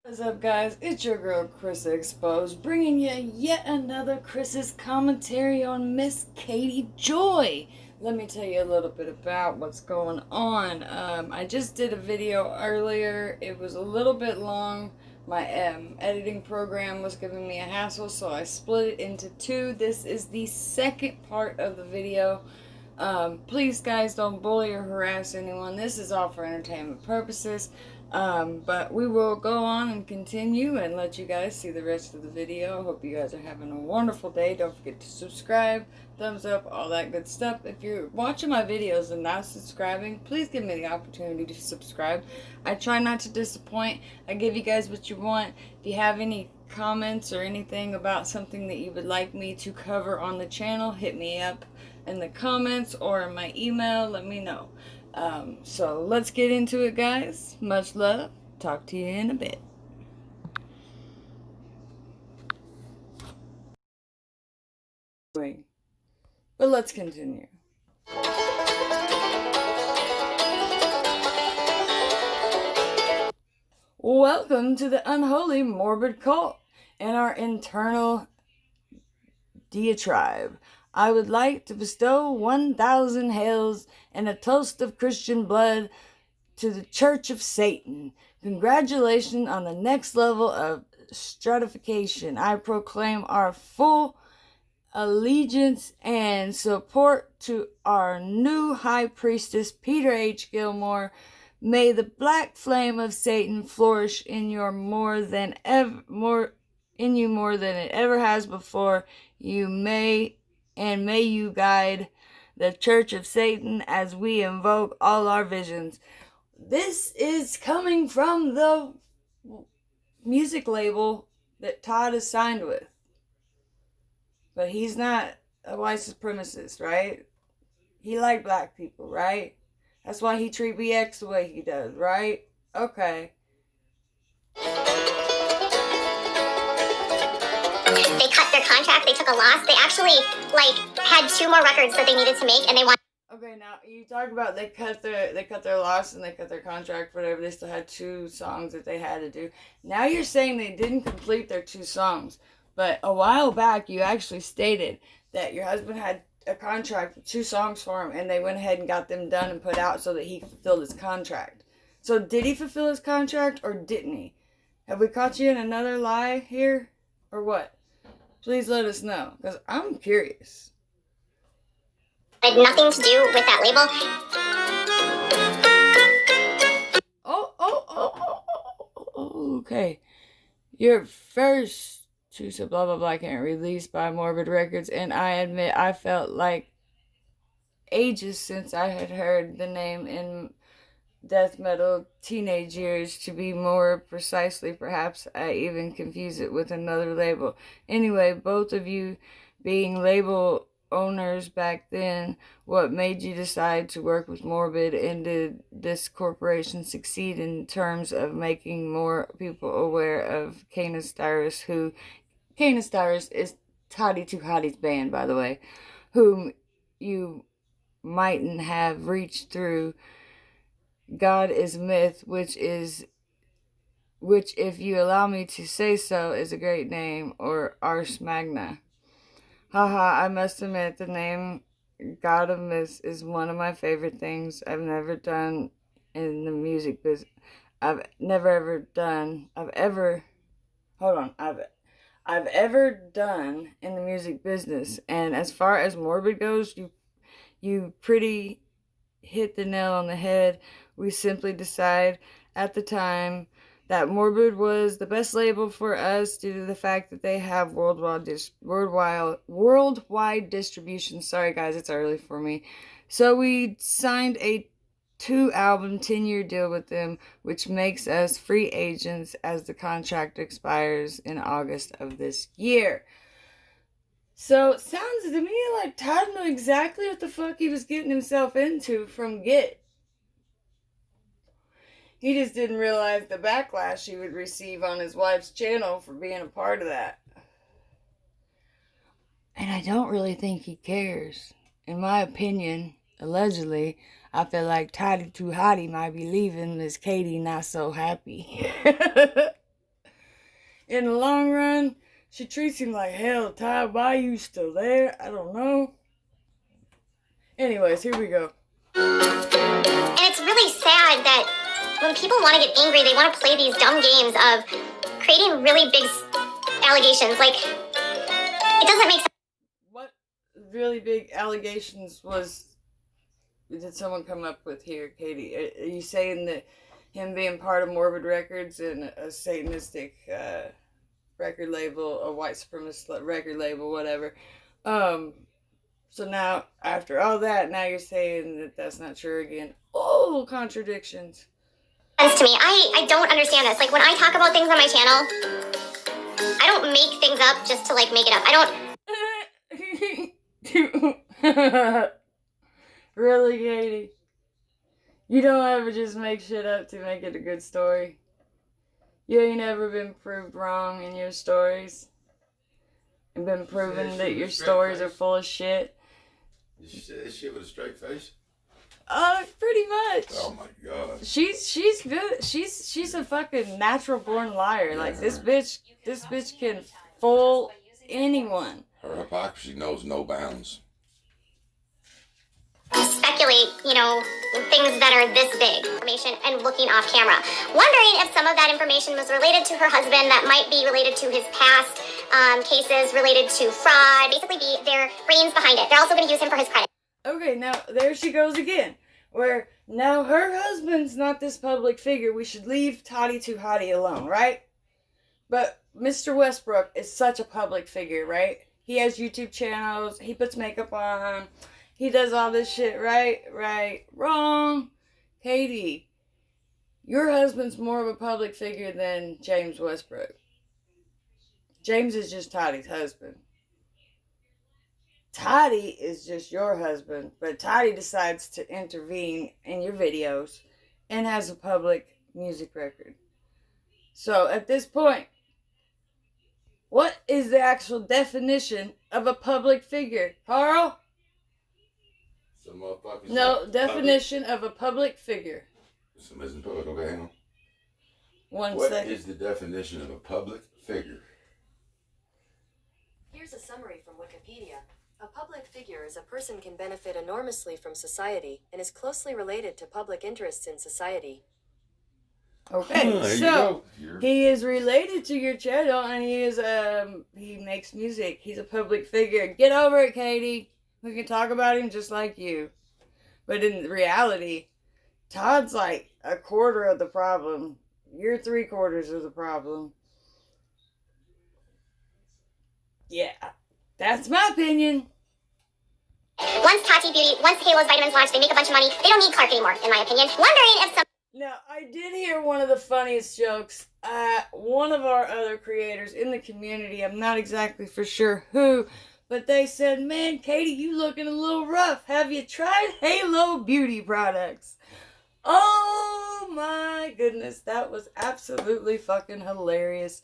What's up, guys? It's your girl Chris Exposed, bringing you yet another Chris's commentary on Miss Katie Joy. Let me tell you a little bit about what's going on. I just did a video earlier. It was a little bit long. My editing program was giving me a hassle, so I split it into two. This is the second part of the video. Please, guys, don't bully or harass anyone. This is all for entertainment purposes. But we will go on and continue and let you guys see the rest of the video. Hope you guys are having a wonderful day. Don't forget to subscribe, thumbs up, all that good stuff. If you're watching my videos and not subscribing, please give me the opportunity to subscribe. I try not to disappoint. I give you guys what you want. If you have any comments or anything about something that you would like me to cover on the channel, hit me up in the comments or in my email. Let me know. So let's get into it, guys. Much love. Talk to you in a bit. But let's continue. Welcome to the unholy morbid cult and our internal diatribe. I would like to bestow 1,000 hails and a toast of Christian blood to the Church of Satan. Congratulations on the next level of stratification. I proclaim our full allegiance and support to our new High Priestess, Peter H. Gilmore. May the black flame of Satan flourish in you more than it ever has before. May you guide the Church of Satan as we invoke all our visions. This is coming from the music label that Todd is signed with. But he's not a white supremacist, right? He liked black people, right? That's why he treat BX the way he does, right? Okay. They cut their contract, they took a loss. They actually, had 2 more records that they needed to make, and they wanted... Okay, now, you talk about they cut their loss and they cut their contract, whatever. They still had 2 songs that they had to do. Now you're saying they didn't complete their 2 songs. But a while back, you actually stated that your husband had a contract with 2 songs for him, and they went ahead and got them done and put out so that he fulfilled his contract. So did he fulfill his contract, or didn't he? Have we caught you in another lie here, or what? Please let us know, because I'm curious. Had nothing to do with that label. Okay. Your first 2 so blah blah blah can't released by Morbid Records, and I admit I felt like ages since I had heard the name in death metal teenage years. To be more precisely, perhaps I even confuse it with another label. Anyway, both of you being label owners back then, what made you decide to work with Morbid, and did this corporation succeed in terms of making more people aware of Canis Styrus, who Canis Styrus is Toddy Too Hottie's band, by the way, whom you mightn't have reached through God is Myth, which, if you allow me to say so, is a great name, or Ars Magna. Haha, I must admit, the name God of Myths is one of my favorite things I've ever done in the music business. I've ever done in the music business. And as far as Morbid goes, you pretty hit the nail on the head. We simply decided at the time that Morbid was the best label for us due to the fact that they have worldwide distribution. Sorry guys, it's early for me. So we signed a 2-album 10-year deal with them, which makes us free agents as the contract expires in August of this year. So it sounds to me like Todd knew exactly what the fuck he was getting himself into from Get. He just didn't realize the backlash he would receive on his wife's channel for being a part of that. And I don't really think he cares. In my opinion, allegedly, I feel like Toddy Too Hottie might be leaving Miss Katie not so happy. in the long run, she treats him like hell. Ty, why are you still there? I don't know. Anyways, here we go. And it's really sad that when people want to get angry, they want to play these dumb games of creating really big allegations. Like, it doesn't make sense. What really big allegations did someone come up with here, Katie? Are you saying that him being part of Morbid Records and a Satanistic record label, a white supremacist record label, whatever? So now, after all that, now you're saying that that's not true again. Oh, contradictions. To me, I don't understand this. Like, when I talk about things on my channel, I don't make things up just to, like, make it up. I don't... Really, Katie? You don't ever just make shit up to make it a good story? You ain't ever been proved wrong in your stories? And been proven that your stories are full of shit? Did she say that shit with a straight face? Pretty much. Oh my god. She's good. She's a fucking natural born liar. Yeah. Like this bitch can fool anyone. Her hypocrisy knows no bounds. Speculate, things that are this big, information, and looking off camera. Wondering if some of that information was related to her husband, that might be related to his past cases related to fraud. Basically, be their brains behind it. They're also going to use him for his credit. Okay, now there she goes again. Where now her husband's not this public figure. We should leave Toddy Too Hottie alone, right? But Mr. Westbrook is such a public figure, right? He has YouTube channels. He puts makeup on. He does all this shit, right? Right. Wrong. Katie, your husband's more of a public figure than James Westbrook. James is just Toddy's husband. Toddy is just your husband, but Toddy decides to intervene in your videos and has a public music record. So at this point, what is the actual definition of a public figure, Carl? Some motherfuckers. No, definition of a public figure. Some isn't public. Okay, hang on. One What second. is the definition of a public figure? Here's a summary from Wikipedia. A public figure is a person can benefit enormously from society and is closely related to public interests in society. Okay, so he is related to your channel, and he makes music. He's a public figure. Get over it, Katie. We can talk about him just like you. But in reality, Todd's like a quarter of the problem. You're 3/4 of the problem. Yeah, that's my opinion. Once Tati Beauty, once Halo's vitamins launch, they make a bunch of money. They don't need Clark anymore, in my opinion. Wondering if some... Now, I did hear one of the funniest jokes. One of our other creators in the community, I'm not exactly for sure who, but they said, man, Katie, you looking a little rough. Have you tried Halo beauty products? Oh my goodness, that was absolutely fucking hilarious.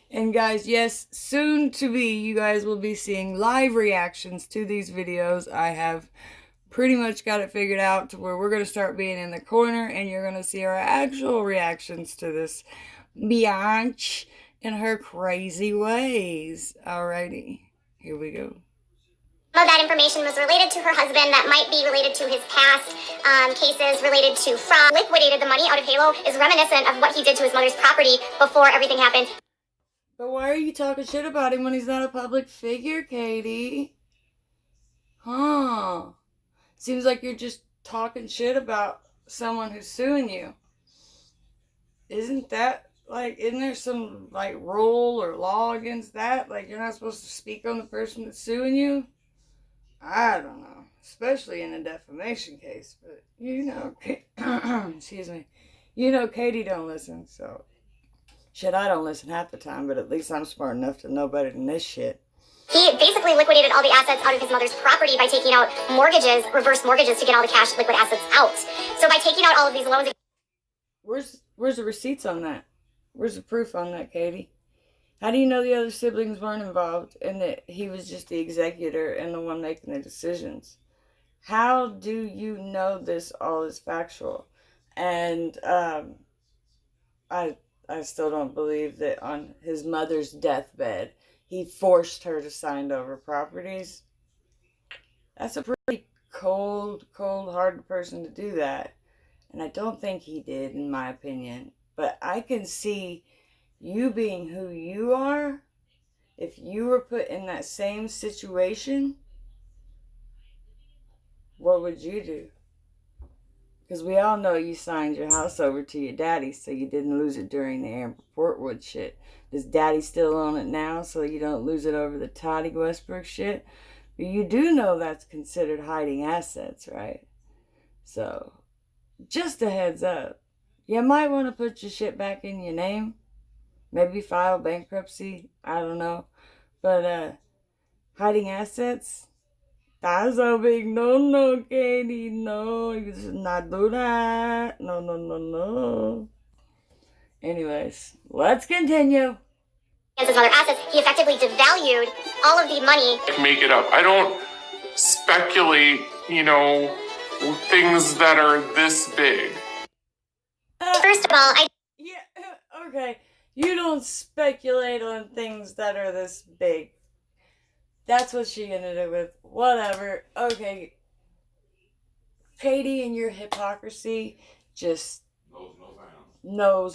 And guys, yes, soon to be, you guys will be seeing live reactions to these videos. I have pretty much got it figured out to where we're going to start being in the corner and you're going to see our actual reactions to this Bianch in her crazy ways. Alrighty, here we go. Some of that information was related to her husband, that might be related to his past cases related to fraud. Liquidated the money out of Halo is reminiscent of what he did to his mother's property before everything happened. But why are you talking shit about him when he's not a public figure, Katie? Huh. Seems like you're just talking shit about someone who's suing you. Isn't there some, rule or law against that? Like, you're not supposed to speak on the person that's suing you? I don't know. Especially in a defamation case. But, excuse me. Katie don't listen, so... Shit, I don't listen half the time, but at least I'm smart enough to know better than this shit. He basically liquidated all the assets out of his mother's property by taking out mortgages, reverse mortgages, to get all the cash liquid assets out. So by taking out all of these loans... Where's the receipts on that? Where's the proof on that, Katie? How do you know the other siblings weren't involved and that he was just the executor and the one making the decisions? How do you know this all is factual? And I still don't believe that on his mother's deathbed, he forced her to sign over properties. That's a pretty cold-hearted person to do that. And I don't think he did, in my opinion. But I can see you being who you are. If you were put in that same situation, what would you do? Because we all know you signed your house over to your daddy so you didn't lose it during the Amber Portwood shit. Does daddy still own it now so you don't lose it over the Toddy Westbrook shit? But you do know that's considered hiding assets, right? So, just a heads up. You might want to put your shit back in your name. Maybe file bankruptcy. I don't know. But, hiding assets? That's a big no, Katie. No, you should not do that. No. Anyways, let's continue. As his other assets, he effectively devalued all of the money. Make it up. I don't speculate, things that are this big. First of all, Okay. You don't speculate on things that are this big. That's what she ended it with. Whatever. Okay. Katie and your hypocrisy just knows.